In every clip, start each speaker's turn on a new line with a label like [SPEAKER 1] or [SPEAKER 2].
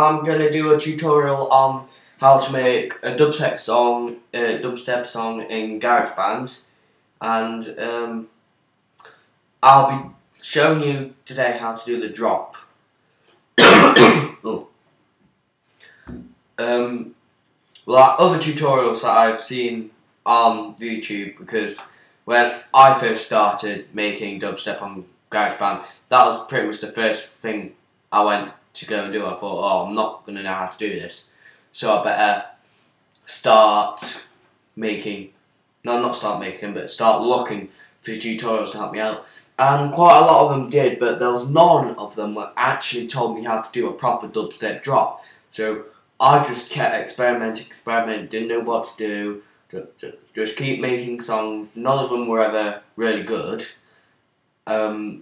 [SPEAKER 1] I'm going to do a tutorial on how to make a dubstep song in Garageband, and I'll be showing you today how to do the drop. Oh. Like other tutorials that I've seen on YouTube, because when I first started making dubstep on Garageband, that was pretty much the first thing I went to go and do. I thought, oh, I'm not going to know how to do this, so I better start making, not start making, but start looking for tutorials to help me out. And quite a lot of them did, but there was none of them that actually told me how to do a proper dubstep drop. So I just kept experimenting, didn't know what to do, just keep making songs. None of them were ever really good. So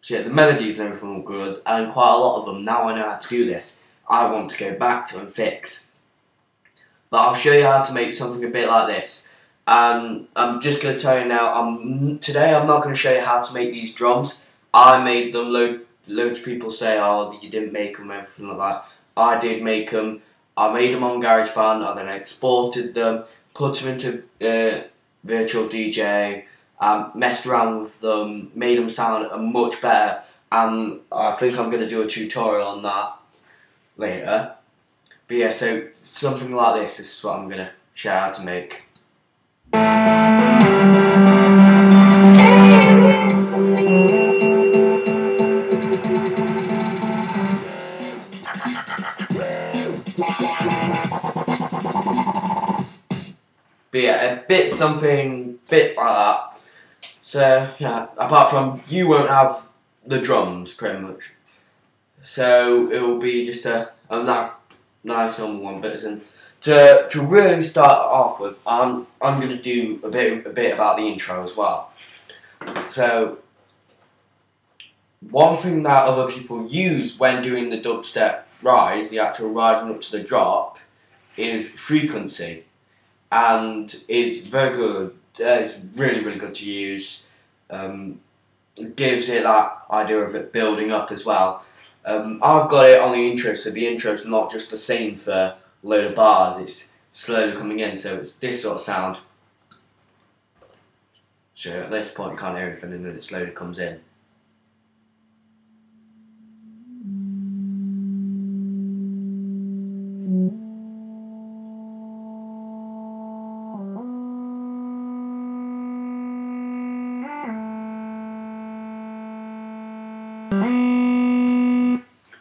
[SPEAKER 1] yeah, the melodies and everything were good, and quite a lot of them, now I know how to do this, I want to go back to and fix. But I'll show you how to make something a bit like this. I'm just going to tell you now, today I'm not going to show you how to make these drums. I made them. Loads of people say, oh, you didn't make them, everything like that. I did make them. I made them on GarageBand, I then exported them, put them into Virtual DJ, messed around with them, made them sound much better, and I think I'm going to do a tutorial on that later. But yeah, so something like this is what I'm going to show you how to make. But yeah, a bit like that. So yeah, apart from you won't have the drums pretty much. So it will be just a nice normal one. But to really start off with, I'm going to do a bit about the intro as well. So one thing that other people use when doing the dubstep rise, the actual rising up to the drop, is frequency. And it's very good. It's really good to use. It gives it that idea of it building up as well. I've got it on the intro, so the intro's not just the same for a load of bars. It's slowly coming in, so it's this sort of sound. So at this point you can't hear anything, and then it slowly comes in.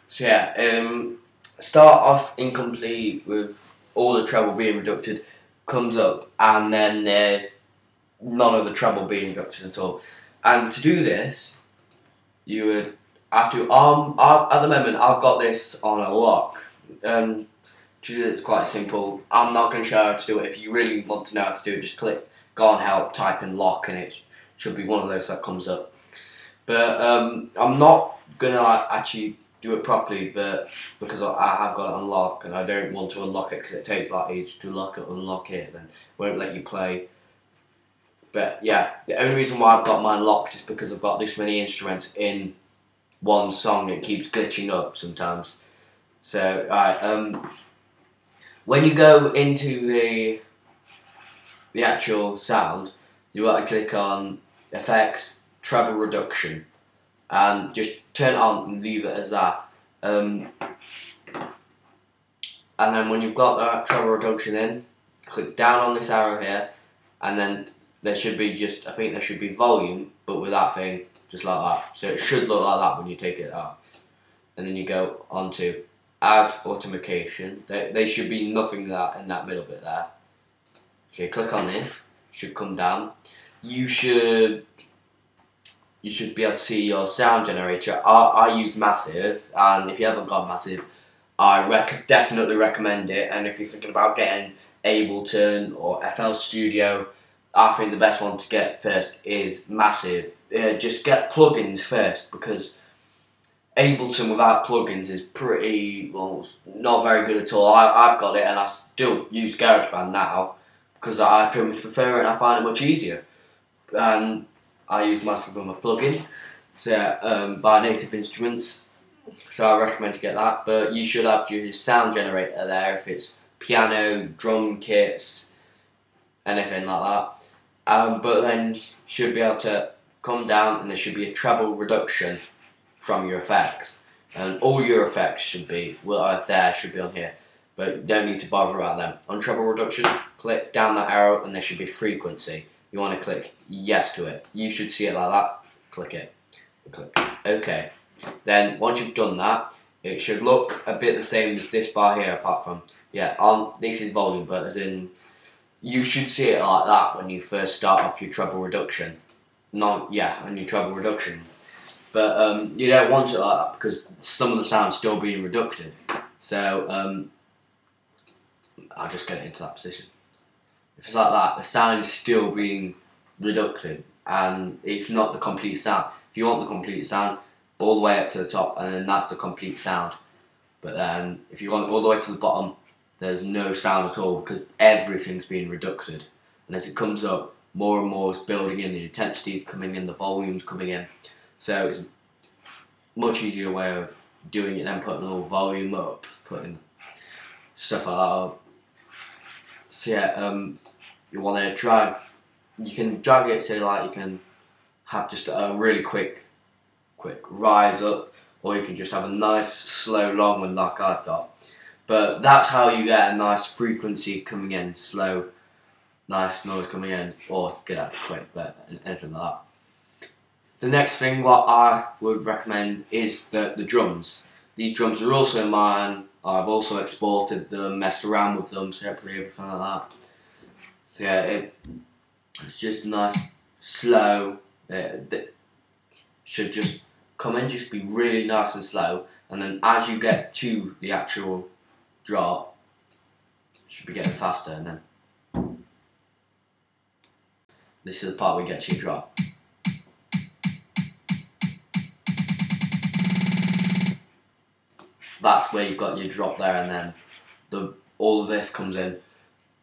[SPEAKER 1] So yeah, start off incomplete with all the treble being reducted, comes up, and then there's none of the treble being reducted at all. And to do this, you would have to at the moment I've got this on a lock. To do it's quite simple. I'm not going to show you how to do it. If you really want to know how to do it, just go on help, type in lock, and it should be one of those that comes up. But I'm not going to actually do it properly, but because I have got it unlocked, and I don't want to unlock it because it takes like ages to unlock it, then it won't let you play. But yeah, the only reason why I've got mine locked is because I've got this many instruments in one song. It keeps glitching up sometimes. So when you go into the actual sound, you want to click on Effects, Treble Reduction, and just turn it on and leave it as that. And then when you've got that treble reduction in, click down on this arrow here, and then there should be I think there should be volume, but with that thing, just like that. So it should look like that when you take it out. And then you go on to Add Automation. There should be nothing in that middle bit there. So you click on this, it should come down. You should be able to see your sound generator. I use Massive, and if you haven't got Massive, I definitely recommend it. And if you're thinking about getting Ableton or FL Studio, I think the best one to get first is Massive. Just get plugins first, because Ableton without plugins is not very good at all. I've got it, and I still use GarageBand now because I pretty much prefer it and I find it much easier. And I use Massive with my plugin. So yeah, by Native Instruments. So I recommend you get that, but you should have your sound generator there if it's piano, drum kits, anything like that. But then you should be able to come down and there should be a treble reduction from your effects. And all your effects should be, should be on here. But you don't need to bother about them. On treble reduction, click down that arrow and there should be frequency. You want to click yes to it. You should see it like that. Click it. Click OK. Then once you've done that, it should look a bit the same as this bar here, apart from, this is volume, but as in, you should see it like that when you first start off your treble reduction. On your treble reduction. But you don't want it like that because some of the sound's still being reducted. So I'll just get it into that position. If it's like that, the sound is still being reducted and it's not the complete sound. If you want the complete sound, all the way up to the top, and then that's the complete sound. But then if you want all the way to the bottom, there's no sound at all because everything's being reducted. And as it comes up, more and more is building in, the intensity's coming in, the volume's coming in. So it's a much easier way of doing it than putting all volume up, putting stuff like that up. So you want to drag, you can drag it so like you can have just a really quick rise up, or you can just have a nice slow long one like I've got. But that's how you get a nice frequency coming in, slow, nice noise coming in, or you could have it quick, but anything like that. The next thing what I would recommend is the drums. These drums are also mine. I've also exported them, messed around with them separately, everything like that. So it's just nice, slow. That should just come in, just be really nice and slow, and then as you get to the actual drop, you should be getting faster, and then this is the part where you get to your drop. That's where you've got your drop there, and then all of this comes in.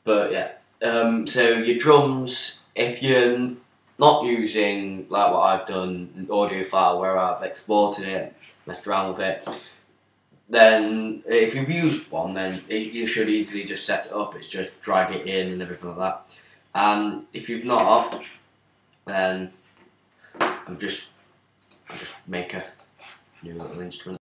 [SPEAKER 1] But so your drums, if you're not using like what I've done, an audio file where I've exported it, messed around with it, then if you've used one, then you should easily just set it up. It's just drag it in and everything like that. And if you've not, then I'll just make a new little instrument.